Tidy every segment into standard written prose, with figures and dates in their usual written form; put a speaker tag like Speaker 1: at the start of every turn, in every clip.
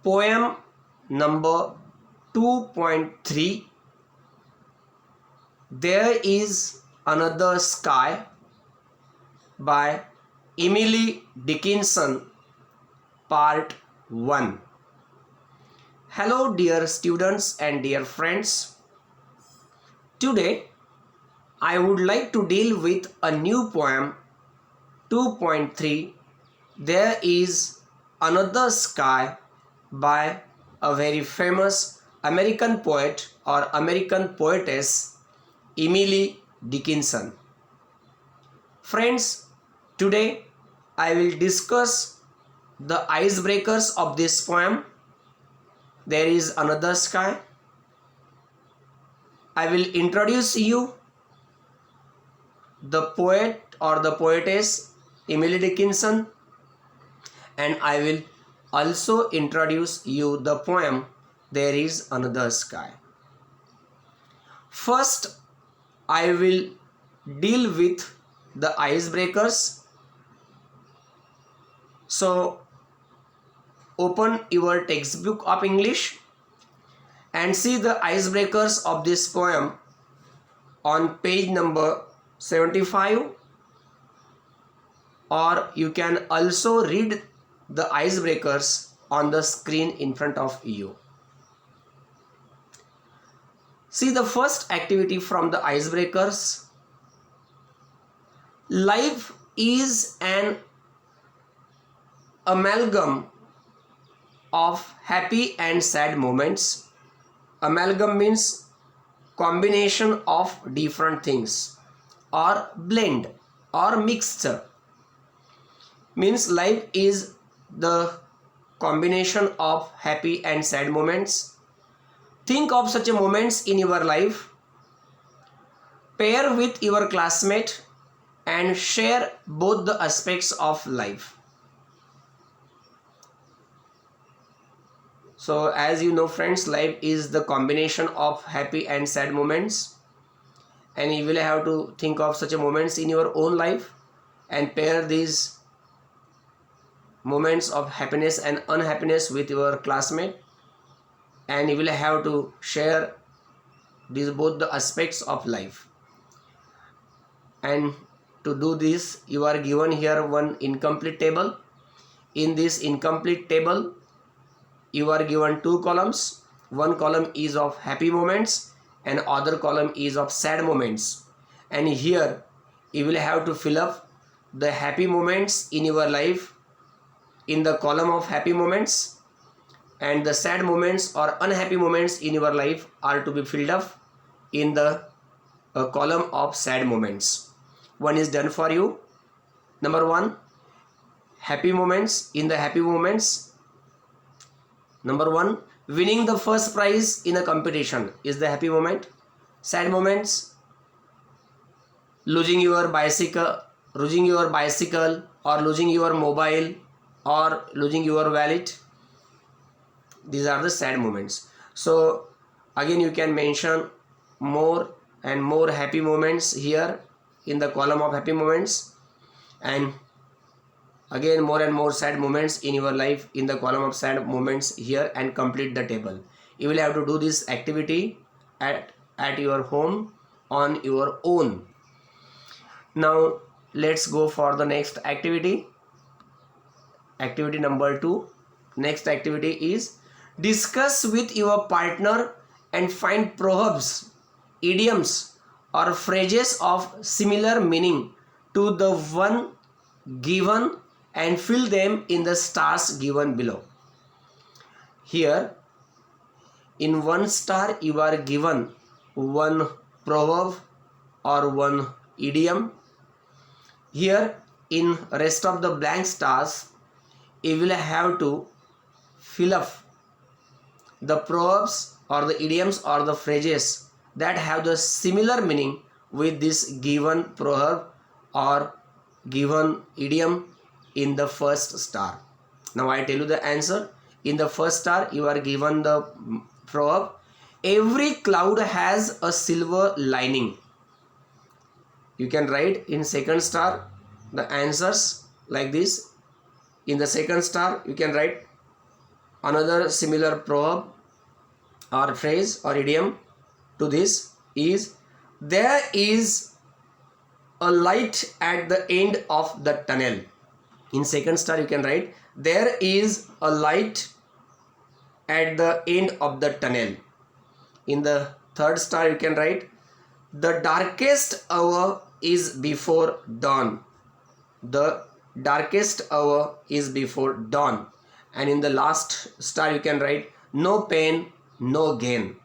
Speaker 1: Poem number 2.3. There is Another Sky by Emily Dickinson, Part 1. Hello dear students and dear friends. Today I would like to deal with a new poem 2.3. There is Another Sky by a very famous American poet or American poetess, Emily Dickinson. Friends, today I will discuss the icebreakers of this poem. There is Another Sky. I will introduce you the poet or the poetess Emily Dickinson, and I will also introduce you the poem There is Another Sky. First, I will deal with the icebreakers. So, open your textbook of English and see the icebreakers of this poem on page number 75, or you can also read the icebreakers on the screen in front of you. See the first activity from the icebreakers. Life is an amalgam of happy and sad moments. Amalgam means combination of different things, or blend or mixture. Means life is the combination of happy and sad moments. Think of such moments in your life, pair with your classmate and share both the aspects of life. So as you know friends, life is the combination of happy and sad moments, and you will have to think of such moments in your own life and pair these moments of happiness and unhappiness with your classmate, and you will have to share these both the aspects of life. And to do this, you are given here one incomplete table. In this incomplete table, you are given two columns. One column is of happy moments and other column is of sad moments, and here you will have to fill up the happy moments in your life in the column of happy moments, and the sad moments or unhappy moments in your life are to be filled up in the column of sad moments. One is done for you. Number 1, happy moments. In the happy moments, number 1, winning the first prize in a competition is the happy moment. Sad moments, losing your bicycle or losing your mobile or losing your wallet. These are the sad moments. So again you can mention more and more happy moments here in the column of happy moments, and again more and more sad moments in your life in the column of sad moments here, and complete the table. You will have to do this activity at your home on your own. Now let's go for the next activity. Activity number 2. Next activity is discuss with your partner and find proverbs, idioms or phrases of similar meaning to the one given and fill them in the stars given below. Here in 1 star you are given one proverb or one idiom. Here in rest of the blank stars you will have to fill up the proverbs or the idioms or the phrases that have the similar meaning with this given proverb or given idiom in the first star. Now I tell you the answer. In the first star you are given the proverb, every cloud has a silver lining. You can write in second star the answers like this. In the second star you can write, Another similar proverb or phrase or idiom to this is, there is a light at the end of the tunnel. In second star you can write, there is a light at the end of the tunnel. In the third star you can write, the darkest hour is before dawn. The darkest hour is before dawn. And in the last star you can write, no pain, no gain.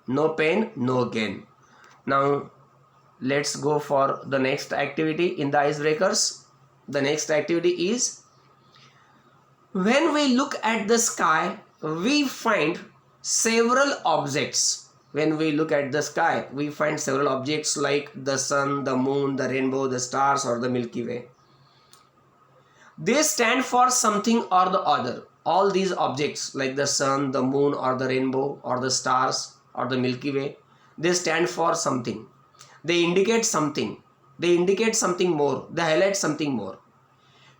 Speaker 1: No pain, no gain. Now let's go for the next activity in the icebreakers. The next activity is, when we look at the sky, we find several objects. When we look at the sky, we find several objects like the sun, the moon, the rainbow, the stars, or the Milky Way. They stand for something or the other. All these objects like the sun, the moon, or the rainbow, or the stars, or the Milky Way, they stand for something. They indicate something. They indicate something more. They highlight something more.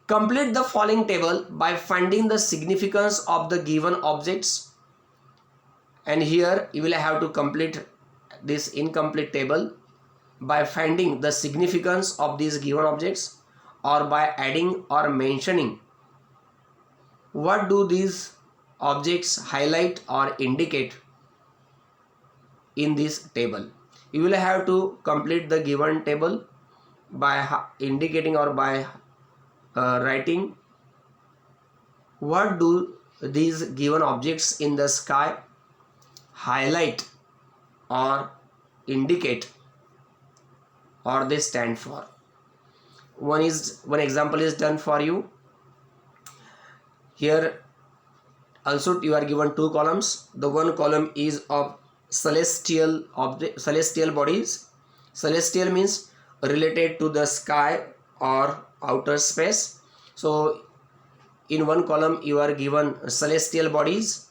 Speaker 1: Complete the following table by finding the significance of the given objects. And here you will have to complete this incomplete table by finding the significance of these given objects, or by adding or mentioning what do these objects highlight or indicate in this table. You will have to complete the given table by indicating or by writing what do these given objects in the sky highlight or indicate or they stand for. One example is done for you. Here also you are given two columns. The one column is of celestial bodies. Celestial means related to the sky or outer space. So in one column you are given celestial bodies,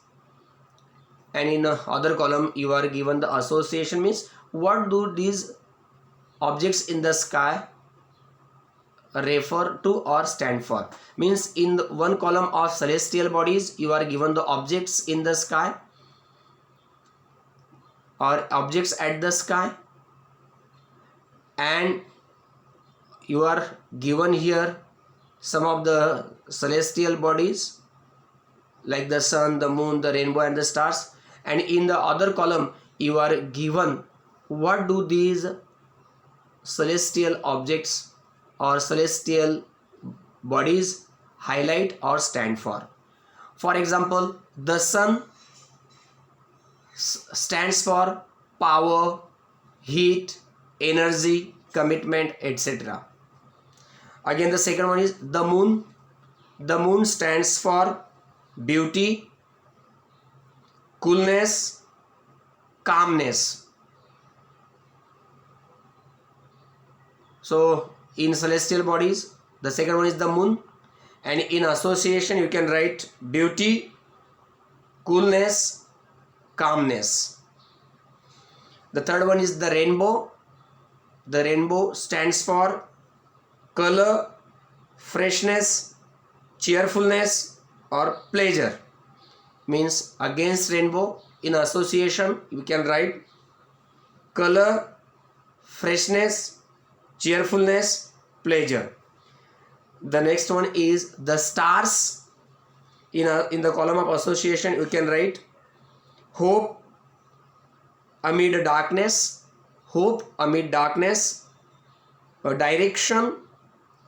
Speaker 1: and in other column you are given the association, means what do these objects in the sky refer to or stand for. Means in the one column of celestial bodies you are given the objects in the sky or objects at the sky, and you are given here some of the celestial bodies like the sun, the moon, the rainbow, and the stars. And in the other column you are given what do these celestial objects or celestial bodies highlight or stand for. For example, the sun stands for power, heat, energy, commitment, etc. Again, the second one is the moon. The moon stands for beauty, coolness, calmness. So in celestial bodies, the second one is the moon, and in association you can write beauty, coolness, calmness. The third one is the rainbow. The rainbow stands for color, freshness, cheerfulness, or pleasure. Means against rainbow, in association you can write color, freshness, cheerfulness, pleasure. The next one is the stars. In the column of association you can write hope amid darkness, hope amid darkness, direction,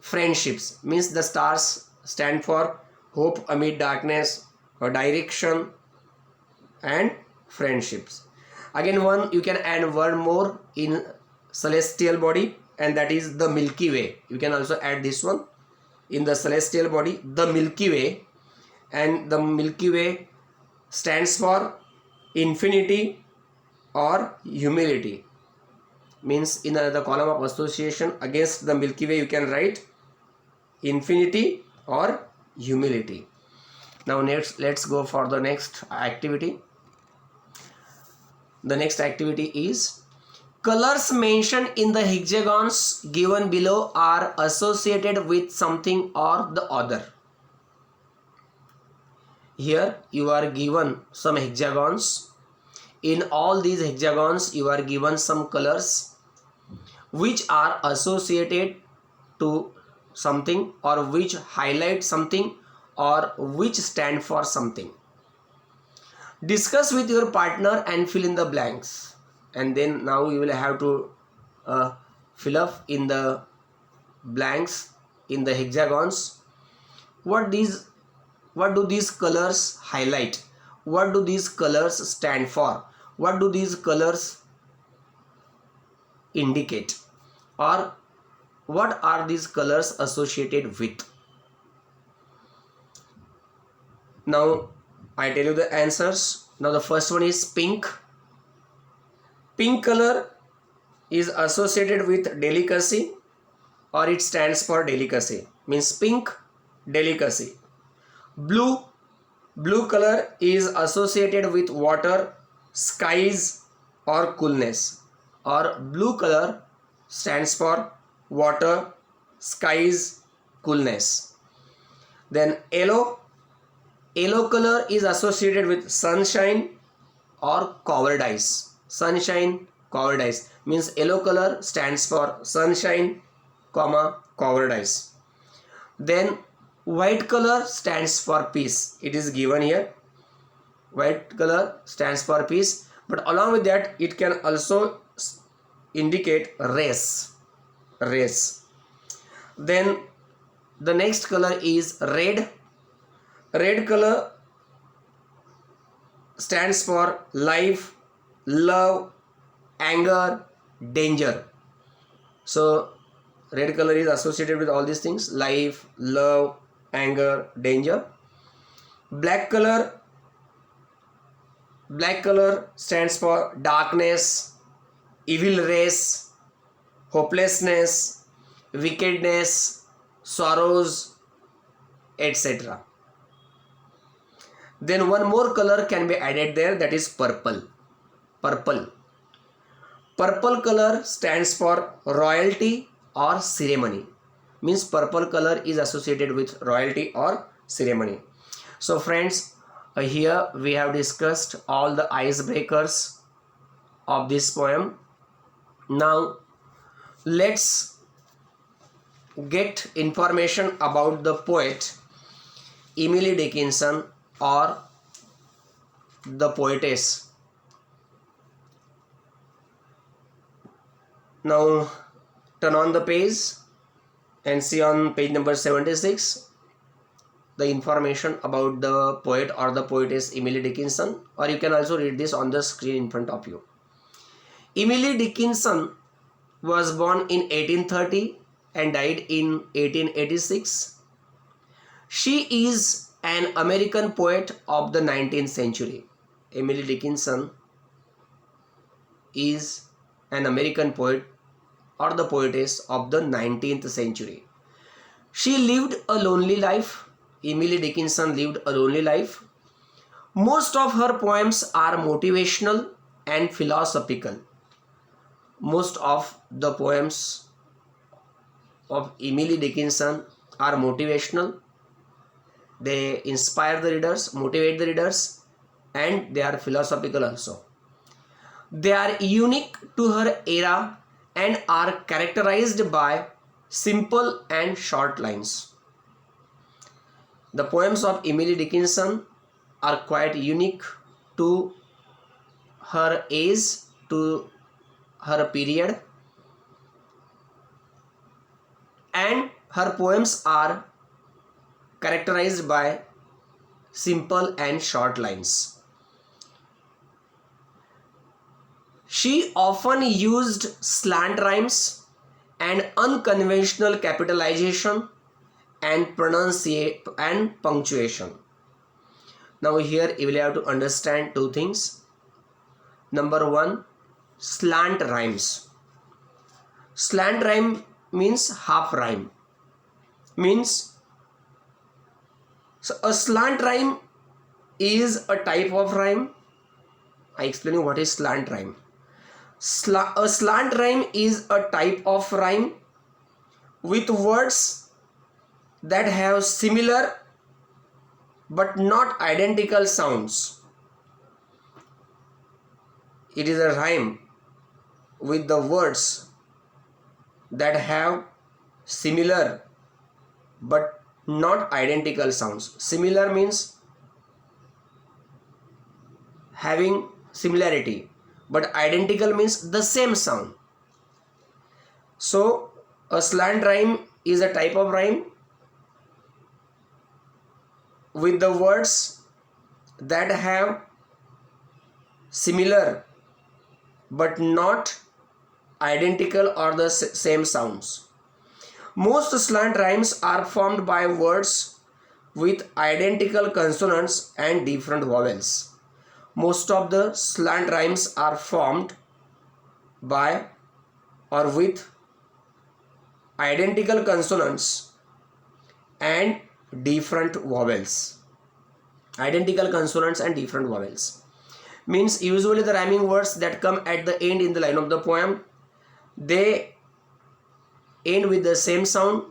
Speaker 1: friendships. Means the stars stand for hope amid darkness, direction, and friendships. Again, one you can add one more in celestial body, and that is the Milky Way. You can also add this one in the celestial body, the Milky Way, and the Milky Way stands for infinity or humility. Means in the column of association against the Milky Way you can write infinity or humility. Now let's go for the next activity. The next activity is, colors mentioned in the hexagons given below are associated with something or the other. here you are given some hexagons. In all these hexagons you are given some colors which are associated to something, or which highlight something, or which stand for something. Discuss with your partner and fill in the blanks. And then now you will have to fill up in the blanks in the hexagons. What do these colors highlight? What do these colors stand for? What do these colors indicate? Or what are these colors associated with? Now I tell you the answers. Now the first one is pink. Pink color is associated with delicacy, or it stands for delicacy, means pink, delicacy. Blue color is associated with water, skies, or coolness, or blue color stands for water, skies, coolness. Then yellow color is associated with sunshine or cowardice. Sunshine, cowardice, means yellow color stands for sunshine, cowardice. Then white color stands for peace. It is given here. White color stands for peace, but along with that it can also indicate race. Then the next color is red. Red color stands for life, love, anger, danger. So red color is associated with all these things: life, love, anger, danger. Black color stands for darkness, evil race, hopelessness, wickedness, sorrows, etc. Then one more color can be added there, that is purple. Purple color stands for royalty or ceremony, means purple color is associated with royalty or ceremony. So friends, here we have discussed all the icebreakers of this poem. Now let's get information about the poet Emily Dickinson, or the poetess. Now turn on the page and see on page number 76 the information about the poet or the poetess Emily Dickinson, or you can also read this on the screen in front of you. Emily Dickinson was born in 1830 and died in 1886. She is an American poet of the 19th century. Emily Dickinson is an American poet or the poetess of the 19th century. She lived a lonely life. Emily Dickinson lived a lonely life. Most of her poems are motivational and philosophical. Most of the poems of Emily Dickinson are motivational. They inspire the readers, motivate the readers, and they are philosophical also. They are unique to her era and are characterized by simple and short lines. The poems of Emily Dickinson are quite unique to her age, to her period, and her poems are characterized by simple and short lines. She often used slant rhymes and unconventional capitalization and punctuation. Now here you will have to understand two things. Number one, slant rhymes. Slant rhyme means half rhyme. So a slant rhyme is a type of rhyme. I explain you what is slant rhyme. A slant rhyme is a type of rhyme with words that have similar but not identical sounds. It is a rhyme with the words that have similar but not identical sounds. Similar means having similarity, but identical means the same sound. So a slant rhyme is a type of rhyme with the words that have similar but not identical or the same sounds. Most slant rhymes are formed by words with identical consonants and different vowels. Most of the slant rhymes are formed by or with identical consonants and different vowels. Identical consonants and different vowels means usually the rhyming words that come at the end in the line of the poem, they end with the same sound,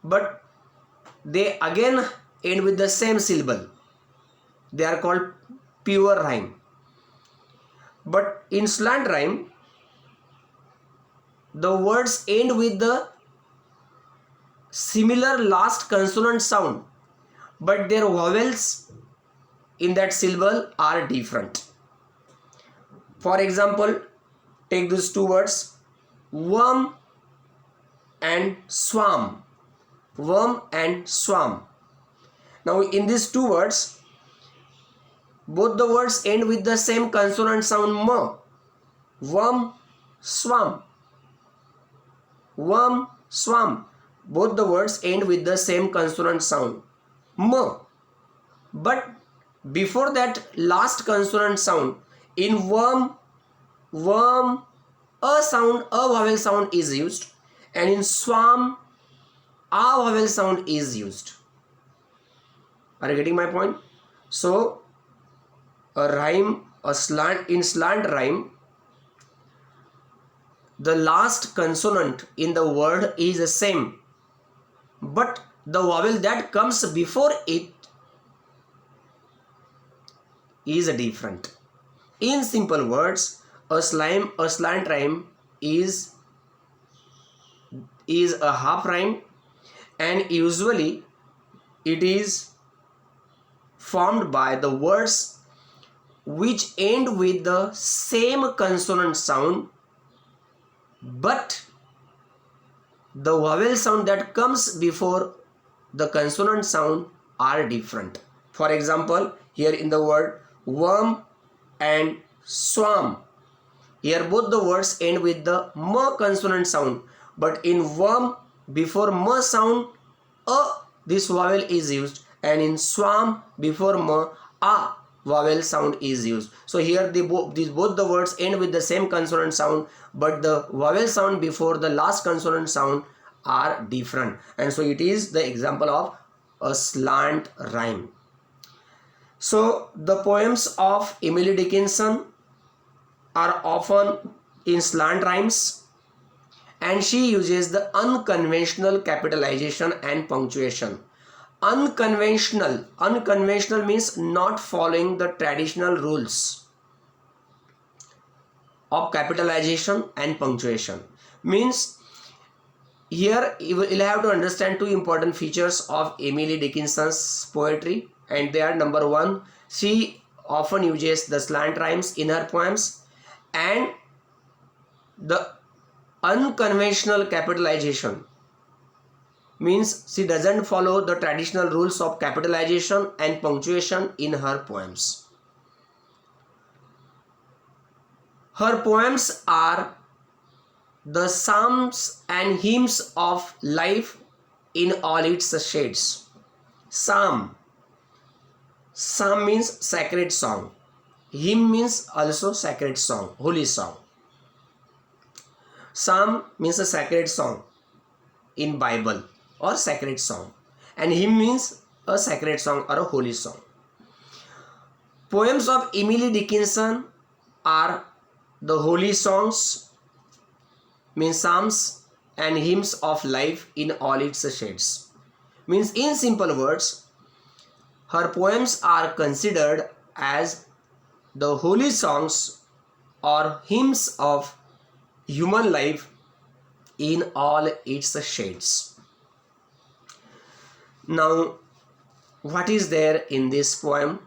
Speaker 1: but they again end with the same syllable. They are called pure rhyme. But in slant rhyme, the words end with the similar last consonant sound, but their vowels in that syllable are different. For example, take these two words, worm and swarm. Worm and swarm. Now in these two words, both the words end with the same consonant sound m. Worm, swarm. Worm, swarm. Both the words end with the same consonant sound m. But before that last consonant sound, in worm, a vowel sound is used, and in swarm, a vowel sound is used. Are you getting my point? So a rhyme, in slant rhyme, the last consonant in the word is the same, but the vowel that comes before it is different. In simple words, a slant rhyme is a half rhyme, and usually it is formed by the words which end with the same consonant sound, but the vowel sound that comes before the consonant sound are different. For example, here in the word worm and swarm, here both the words end with the m consonant sound, but in worm, before m sound, this vowel is used, and in swarm, before m, a vowel sound is used. So here both the words end with the same consonant sound, but the vowel sound before the last consonant sound are different, and so it is the example of a slant rhyme. So the poems of Emily Dickinson are often in slant rhymes, and she uses the unconventional capitalization and punctuation. Unconventional means not following the traditional rules of capitalization and punctuation. Means here you will have to understand two important features of Emily Dickinson's poetry, and they are: number one, she often uses the slant rhymes in her poems, and the unconventional capitalization means she doesn't follow the traditional rules of capitalization and punctuation in her poems. Her poems are the psalms and hymns of life in all its shades. Psalm means sacred song. Hymn means also sacred song, holy song. Psalm means a sacred song in Bible or sacred song, and hymn means a sacred song or a holy song. Poems of Emily Dickinson are the holy songs, means psalms and hymns of life in all its shades. Means in simple words, her poems are considered as the holy songs or hymns of human life in all its shades. Now, what is there in this poem?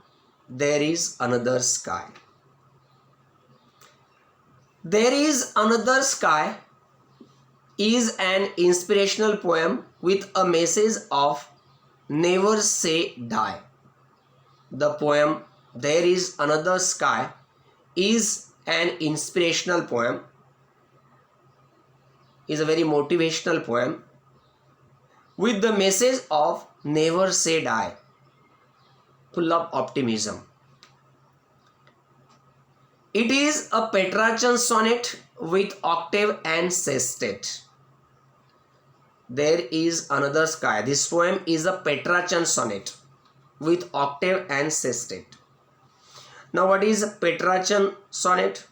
Speaker 1: There is another sky. There is another sky is an inspirational poem with a message of never say die. The poem There is Another Sky is an inspirational poem, is a very motivational poem with the message of never say die, full of optimism. It is a Petrarchan sonnet with octave and sestet. There is Another Sky. This poem is a Petrarchan sonnet with octave and sestet. Now, what is Petrarchan sonnet?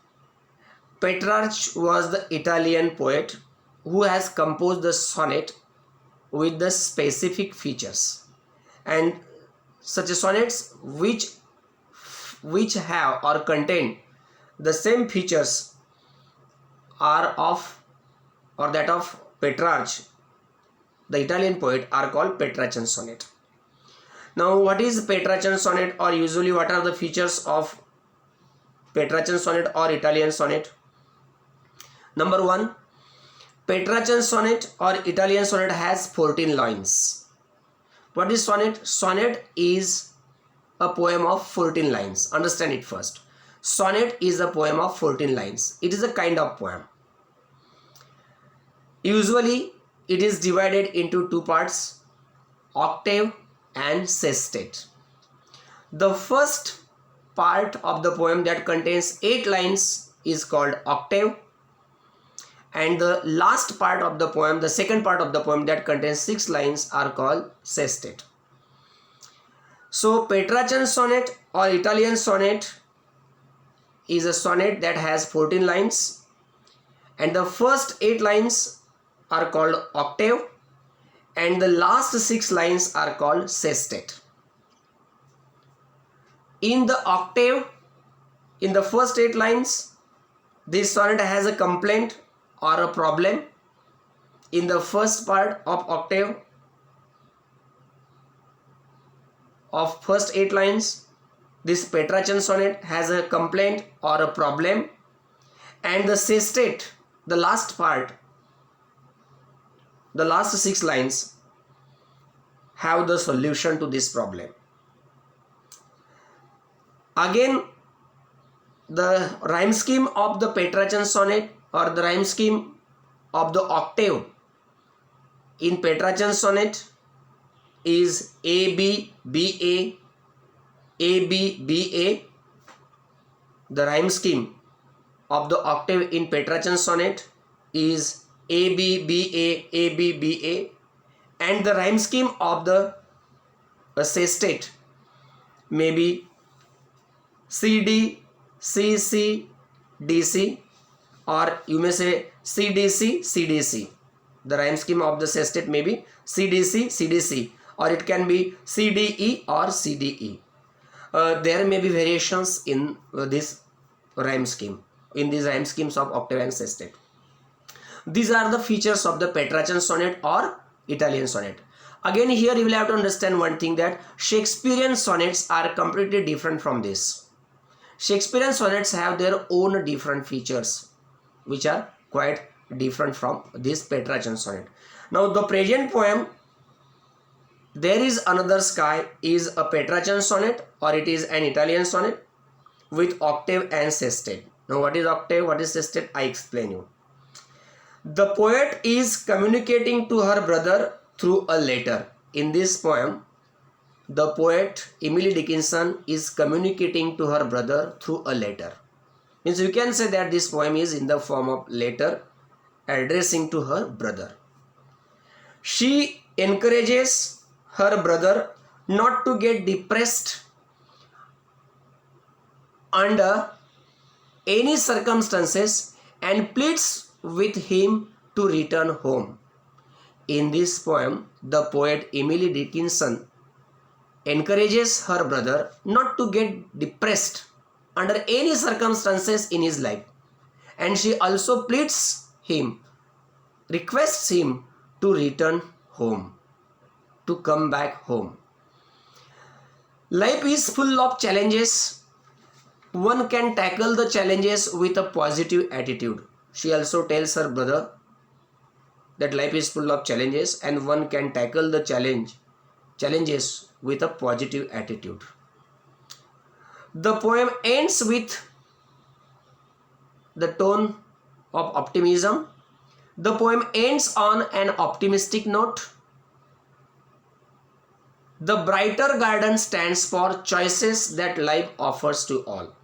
Speaker 1: Petrarch was the Italian poet who has composed the sonnet with the specific features, and such sonnets which have or contain the same features are of or that of Petrarch, the Italian poet, are called Petrarchan sonnet. Now, what is Petrarchan sonnet, or usually what are the features of Petrarchan sonnet or Italian sonnet? Number 1, Petrarchan sonnet or Italian sonnet has 14 lines. What is sonnet? Sonnet is a poem of 14 lines. Understand it first. Sonnet is a poem of 14 lines. It is a kind of poem. Usually, it is divided into two parts, octave and sestet. The first part of the poem that contains 8 lines is called octave, and the last part of the poem, the second part of the poem that contains 6 lines, are called sestet. So Petrarchan sonnet or Italian sonnet is a sonnet that has 14 lines, and the first 8 lines are called octave, and the last 6 lines are called sestet. In the octave, in the first 8 lines, this sonnet has a complaint or a problem. In the first part of octave of first 8 lines, this Petrarchan sonnet has a complaint or a problem, and the sestet, the last part, the last 6 lines have the solution to this problem. Again, the rhyme scheme of the Petrarchan sonnet or the rhyme scheme of the octave in Petrarchan sonnet is A B B A A B B A. The rhyme scheme of the octave in Petrarchan sonnet is A B B A A B B A, and the rhyme scheme of the sestet may be C D C C D C, or you may say C D C C D C. The rhyme scheme of the sestet may be C D C C D C, or it can be C D E or C D E. There may be variations in this rhyme scheme, in these rhyme schemes of octave and sestet. These are the features of the Petrarchan sonnet or Italian sonnet. Again, here you will have to understand one thing, that Shakespearean sonnets are completely different from this. Shakespearean sonnets have their own different features which are quite different from this Petrarchan sonnet. Now, the present poem There is Another Sky is a Petrarchan sonnet, or it is an Italian sonnet with octave and sestet. Now, what is octave, what is sestet? I explain you. The poet is communicating to her brother through a letter. In this poem, the poet Emily Dickinson is communicating to her brother through a letter. Means you can say that this poem is in the form of letter addressing to her brother. She encourages her brother not to get depressed under any circumstances and pleads with him to return home. In this poem, the poet Emily Dickinson encourages her brother not to get depressed under any circumstances in his life, and she also pleads him, requests him to return home, to come back home. Life is full of challenges. One can tackle the challenges with a positive attitude. She also tells her brother that life is full of challenges and one can tackle the challenges with a positive attitude. The poem ends with the tone of optimism. The poem ends on an optimistic note. The brighter garden stands for choices that life offers to all.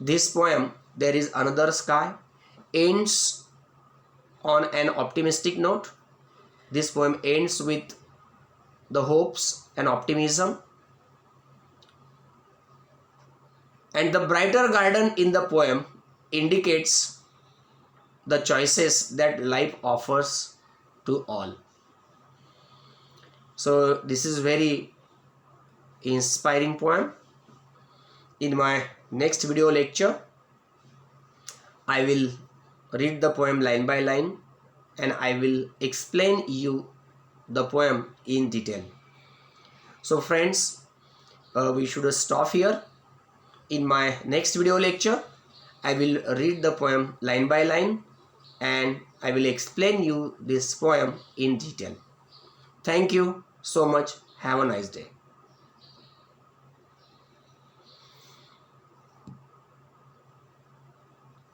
Speaker 1: This poem, There is Another Sky, ends on an optimistic note. This poem ends with the hopes and optimism. And the brighter garden in the poem indicates the choices that life offers to all. So this is very inspiring poem. In my next video lecture, I will read the poem line by line and I will explain you the poem in detail. So friends, we should stop here. In my next video lecture, I will read the poem line by line and I will explain you this poem in detail. Thank you so much. Have a nice day.